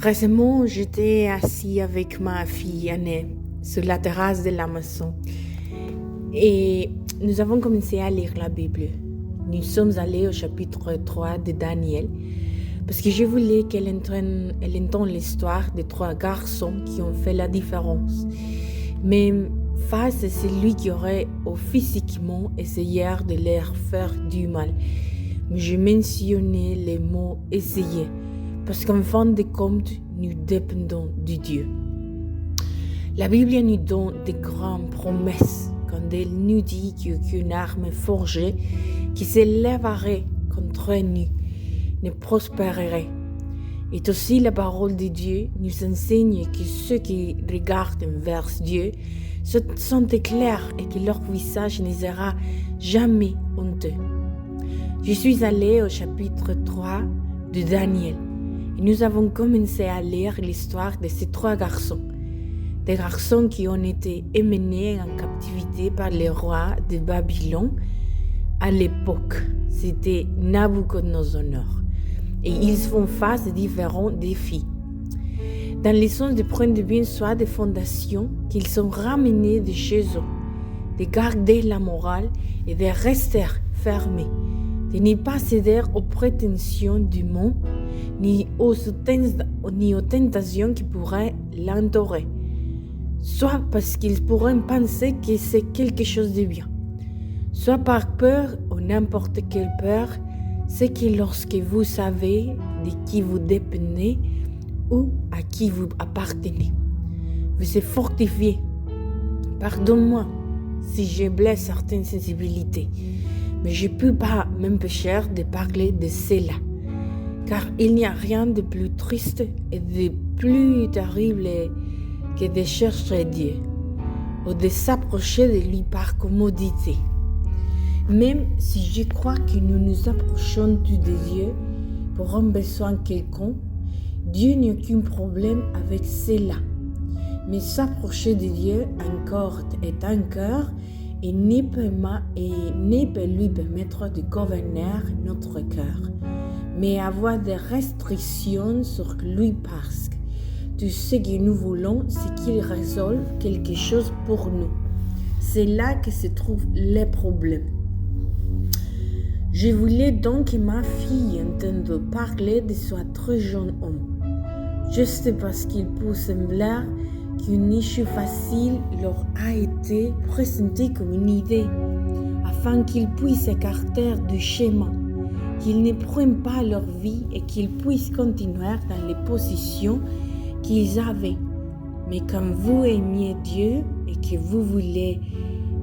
Récemment, j'étais assis avec ma fille aînée sur la terrasse de la maison et nous avons commencé à lire la Bible. Nous sommes allés au chapitre 3 de Daniel parce que je voulais qu'elle entende l'histoire des 3 garçons qui ont fait la différence. Mais face à celui qui aurait physiquement essayé de leur faire du mal, j'ai mentionné les mots « essayer » parce qu'en fin de compte, nous dépendons de Dieu. La Bible nous donne de grandes promesses quand elle nous dit qu'aucune arme forgée qui s'élèverait contre nous ne prospérerait. Et aussi la parole de Dieu nous enseigne que ceux qui regardent vers Dieu sont clairs et que leur visage ne sera jamais honteux. Je suis allée au chapitre 3 de Daniel et nous avons commencé à lire l'histoire de ces 3 garçons. Des garçons qui ont été emmenés en captivité par le roi de Babylone à l'époque. C'était Nabuchodonosor. Et ils font face à différents défis. Dans le sens de prendre bien soin des fondations qu'ils sont ramenés de chez eux, de garder la morale et de rester fermés, de ne pas céder aux prétentions du monde ni aux tentations qui pourraient l'entourer, soit parce qu'ils pourraient penser que c'est quelque chose de bien, soit par peur ou n'importe quelle peur. C'est que lorsque vous savez de qui vous dépendez ou à qui vous appartenez, vous êtes fortifié. Pardonne-moi si je blesse certaines sensibilités, mais je ne peux pas m'empêcher de parler de cela, car il n'y a rien de plus triste et de plus terrible que de chercher Dieu ou de s'approcher de lui par commodité. Même si je crois que nous nous approchons de Dieu pour un besoin quelconque, Dieu n'a aucun problème avec cela. Mais s'approcher de Dieu encore est un cœur et ne peut lui permettre de gouverner notre cœur, mais avoir des restrictions sur lui parce que tout ce que nous voulons, c'est qu'il résolve quelque chose pour nous. C'est là que se trouvent les problèmes. Je voulais donc que ma fille entende parler de ce très jeune homme, juste parce qu'il peut sembler qu'une issue facile leur a été présentée comme une idée, afin qu'ils puissent s'écarter du schéma, qu'ils ne prennent pas leur vie et qu'ils puissent continuer dans les positions qu'ils avaient. Mais quand vous aimiez Dieu et que vous voulez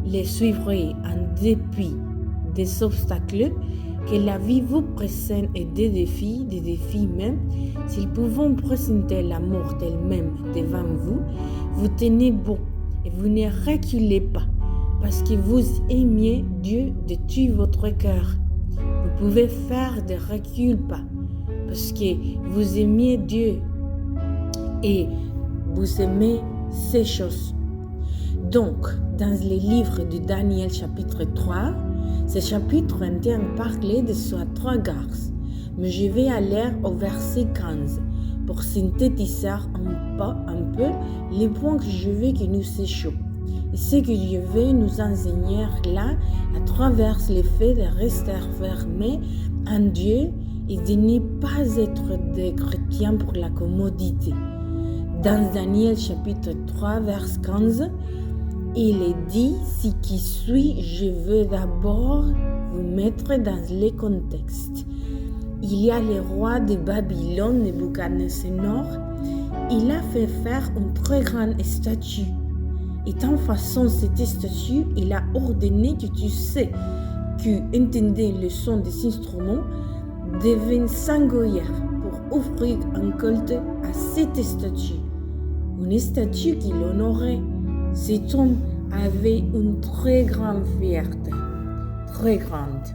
les suivre en dépit des obstacles que la vie vous présente et des défis même, s'ils peuvent présenter la mort elle-même devant vous, vous tenez bon et vous ne reculez pas parce que vous aimiez Dieu de tout votre cœur. Vous pouvez faire des reculs pas parce que vous aimiez Dieu et vous aimez ces choses. Donc, dans le livre de Daniel chapitre 3, ce chapitre 21 parlait de ces 3 garçons, mais je vais aller au verset 15 pour synthétiser un peu les points que je veux que nous sachions. Et ce que je vais nous enseigner là, à travers le fait de rester fermé en Dieu et de ne pas être des chrétiens pour la commodité. Dans Daniel chapitre 3, verset 15, il est dit, ce qui suit, je veux d'abord vous mettre dans le contexte. Il y a le roi de Babylone, Nabuchodonosor. Il a fait faire une très grande statue. Et en faisant cette statue, il a ordonné que tous ceux qui entendaient le son des instruments devaient s'engoyer pour offrir un culte à cette statue. Une statue qui l'honorait. Cet homme avait une très grande fierté, très grande.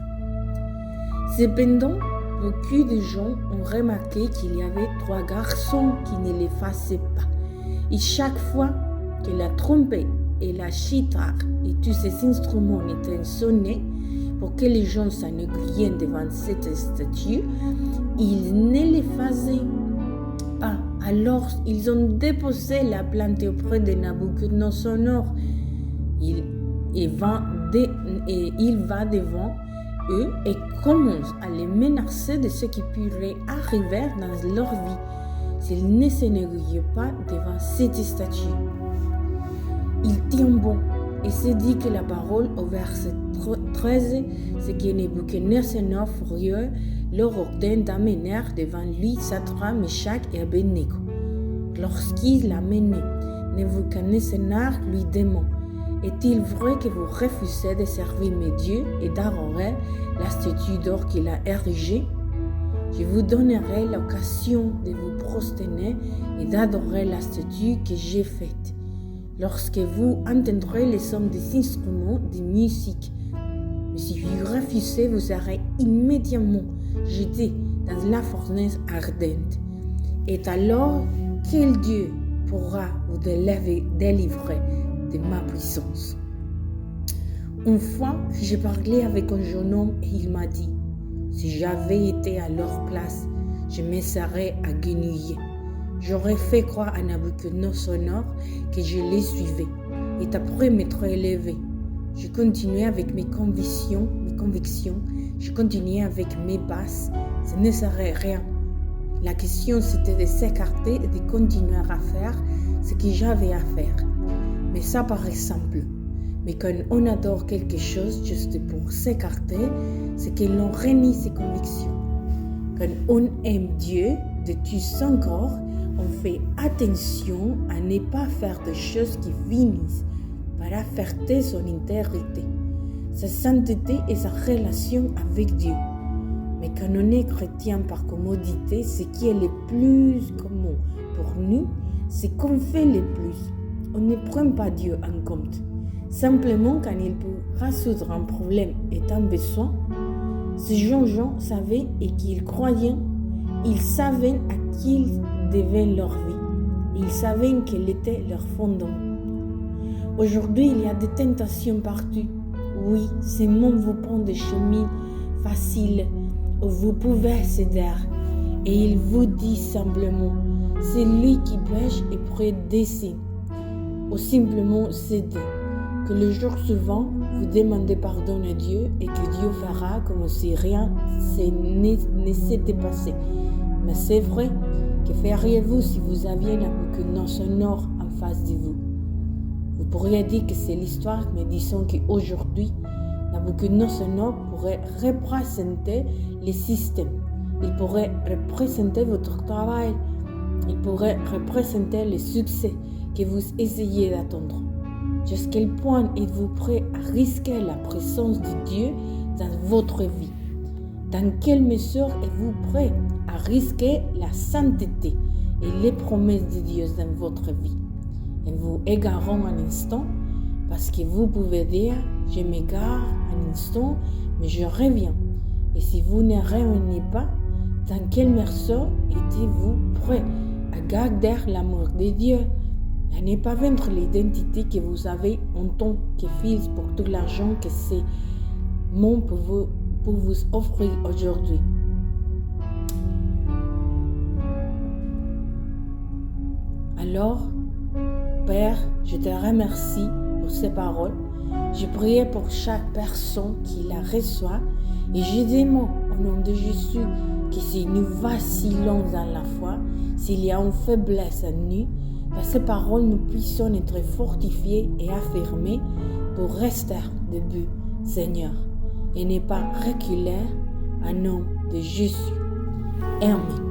Cependant, beaucoup de gens ont remarqué qu'il y avait 3 garçons qui ne l'effaçaient pas. Et chaque fois que la trompette et la chithare et tous ces instruments étaient sonnés pour que les gens s'ennuyaient devant cette statue, ils ne l'effaçaient pas Alors ils ont déposé la plainte auprès de Nabuchodonosor. Il va devant eux et commence à les menacer de ce qui pourrait arriver dans leur vie s'ils ne s'énervillent pas devant cette statue. Il tient bon et se dit que la parole au verset 13, c'est que Nabuchodonosor furieux leur ordonne d'amener devant lui Sadrach, Meshach et Abednego. Lorsqu'il l'a mené, Nabuchodonosor lui demande: est-il vrai que vous refusez de servir mes dieux et d'adorer la statue d'or qu'il a érigée? Je vous donnerai l'occasion de vous prosterner et d'adorer la statue que j'ai faite. Lorsque vous entendrez les sons des instruments de musique, mais si vous refusez, vous serez immédiatement jeté dans la fournaise ardente. Et alors, quel Dieu pourra vous délivrer de ma puissance? Une fois, j'ai parlé avec un jeune homme et il m'a dit: si j'avais été à leur place, je me serais agenouillé. J'aurais fait croire à Nabuchodonosor que je les suivais. Et après m'être élevé, je continuais avec mes convictions, je continuais avec mes bases. Ce ne serait rien. La question, c'était de s'écarter et de continuer à faire ce que j'avais à faire. Mais ça paraît simple. Mais quand on adore quelque chose juste pour s'écarter, c'est que l'on renie ses convictions. Quand on aime Dieu de tout son corps, on fait attention à ne pas faire des choses qui finissent par affecter son intégrité, sa sainteté et sa relation avec Dieu. Mais quand on est chrétien par commodité, ce qui est le plus commun pour nous, c'est qu'on fait le plus. On ne prend pas Dieu en compte. Simplement, quand il peut résoudre un problème et un besoin, ces gens savaient et qu'ils croyaient, ils savaient à qui ils devaient leur vie. Ils savaient quel était leur fondement. Aujourd'hui, il y a des tentations partout. Oui, ces mots vous prend des chemins faciles où vous pouvez céder. Et il vous dit simplement: c'est lui qui pêche et pourrait descendre. Ou simplement céder. Que le jour suivant, vous demandez pardon à Dieu et que Dieu fera comme si rien ne s'était passé. Mais c'est vrai, que feriez-vous si vous aviez Nabuchodonosor en face de vous? Vous pourriez dire que c'est l'histoire, mais disons qu'aujourd'hui, Nabuchodonosor pourrait représenter le système. Il pourrait représenter votre travail. Il pourrait représenter le succès que vous essayez d'attendre. Jusqu'à quel point êtes-vous prêt à risquer la présence de Dieu dans votre vie? Dans quelle mesure êtes-vous prêt à risquer la sainteté et les promesses de Dieu dans votre vie? Et vous égarons un instant parce que vous pouvez dire: je m'égare un instant, mais je reviens. Et si vous ne revenez pas, dans quelle mesure êtes-vous prêt à garder l'amour de Dieu? À ne pas vendre l'identité que vous avez en tant que fils pour tout l'argent que ces mots pour vous offrir aujourd'hui. Alors, Père, je te remercie pour ces paroles. Je prie pour chaque personne qui la reçoit et je demande au nom de Jésus que si nous vacillons dans la foi, s'il y a une faiblesse en nous, par ces paroles, nous puissions être fortifiés et affirmés pour rester debout, Seigneur, et ne pas reculer au nom de Jésus. Amen.